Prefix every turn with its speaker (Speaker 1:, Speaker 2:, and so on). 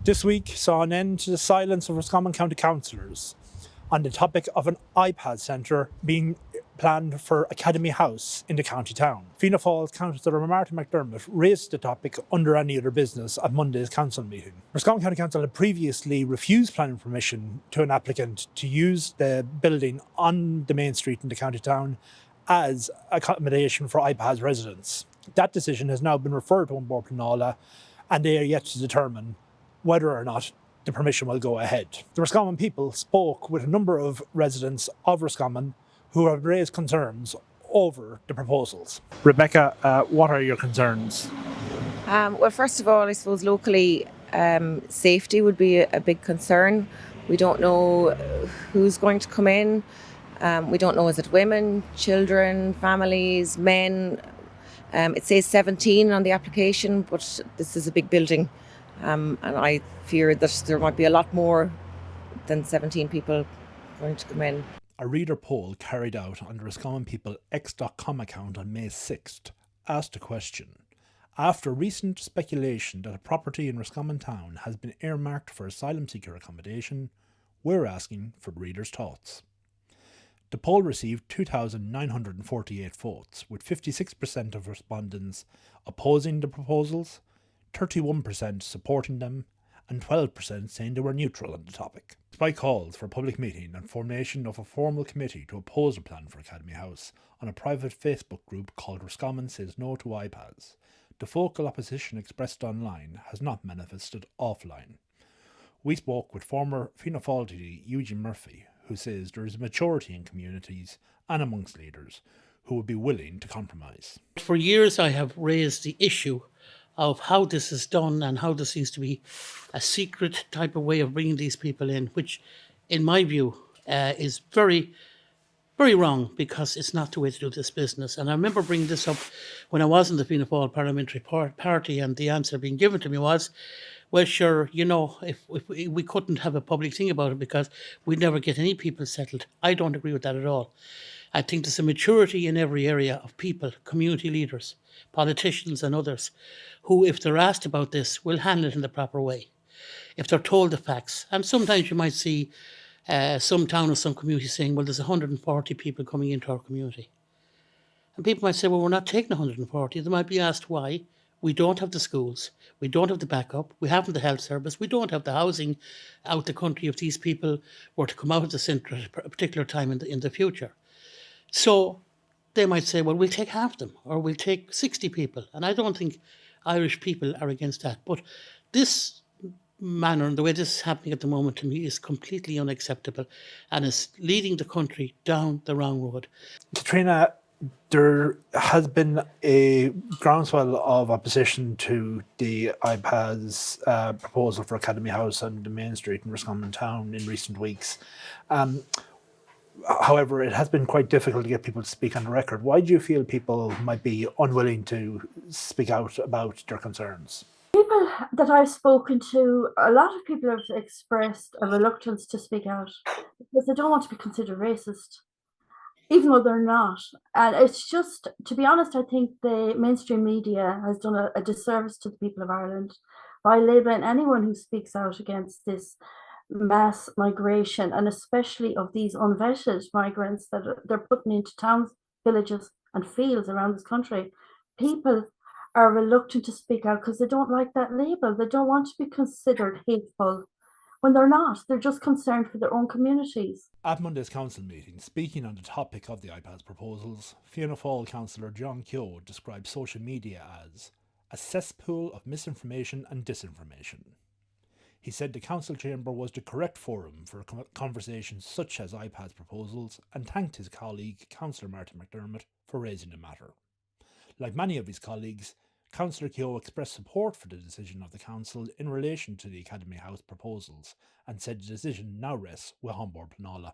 Speaker 1: This week saw an end to the silence of Roscommon County Councillors on the topic of an IPAS centre being planned for Academy House in the county town. Fianna Fáil's Councillor Marty McDermott raised the topic under any other business at Monday's council meeting. Roscommon County Council had previously refused planning permission to an applicant to use the building on the main street in the county town as accommodation for IPAS residents. That decision has now been referred to An Bord Pleanála, and they are yet to determine whether or not the permission will go ahead. The Roscommon people spoke with a number of residents of Roscommon who have raised concerns over the proposals. Rebecca, what are your concerns?
Speaker 2: Well, first of all, I suppose locally safety would be a big concern. We don't know who's going to come in. We don't know, is it women, children, families, men? It says 17 on the application, but this is a big building. And I fear that there might be a lot more than 17 people going to come in.
Speaker 1: A reader poll carried out on the Roscommon People X.com account on May 6th asked a question. After recent speculation that a property in Roscommon Town has been earmarked for asylum seeker accommodation, we're asking for the readers' thoughts. The poll received 2,948 votes, with 56% of respondents opposing the proposals, 31% supporting them, and 12% saying they were neutral on the topic. Despite calls for a public meeting and formation of a formal committee to oppose a plan for Academy House on a private Facebook group called Roscommon Says No to IPAS, the vocal opposition expressed online has not manifested offline. We spoke with former Fianna Fáil TD Eugene Murphy, who says there is a maturity in communities and amongst leaders who would be willing to compromise.
Speaker 3: For years I have raised the issue of how this is done and how there seems to be a secret type of way of bringing these people in, which in my view is very, very wrong, because it's not the way to do this business. And I remember bringing this up when I was in the Fianna Fáil Parliamentary Party, and the answer being given to me was, well, sure, you know, if we couldn't have a public thing about it because we'd never get any people settled. I don't agree with that at all. I think there's a maturity in every area of people, community leaders, politicians and others, who, if they're asked about this, will handle it in the proper way. If they're told the facts. And sometimes you might see some town or some community saying, well, there's 140 people coming into our community. And people might say, well, we're not taking 140. They might be asked why. We don't have the schools. We don't have the backup. We haven't the health service. We don't have the housing out the country if these people were to come out of the centre at a particular time in the future. So they might say, well, we'll take half them, or we'll take 60 people. And I don't think Irish people are against that. But this manner and the way this is happening at the moment, to me, is completely unacceptable and is leading the country down the wrong road.
Speaker 1: Katrina, there has been a groundswell of opposition to the IPAS proposal for Academy House on the main street in Roscommon Town in recent weeks. However, it has been quite difficult to get people to speak on the record. Why do you feel people might be unwilling to speak out about their concerns?
Speaker 4: People that I've spoken to, a lot of people have expressed a reluctance to speak out because they don't want to be considered racist, even though they're not. And it's just, to be honest, I think the mainstream media has done a disservice to the people of Ireland by labelling anyone who speaks out against this mass migration, and especially of these unvetted migrants that they're putting into towns, villages and fields around this country. People are reluctant to speak out because they don't like that label. They don't want to be considered hateful when they're not. They're just concerned for their own communities.
Speaker 1: At Monday's council meeting, speaking on the topic of the IPAS proposals, Fianna Fáil councillor John Keogh described social media as a cesspool of misinformation and disinformation. He said the council chamber was the correct forum for conversations such as IPAS proposals, and thanked his colleague, Councillor Marty McDermott, for raising the matter. Like many of his colleagues, Councillor Keogh expressed support for the decision of the council in relation to the Academy House proposals, and said the decision now rests with An Bord Pleanála.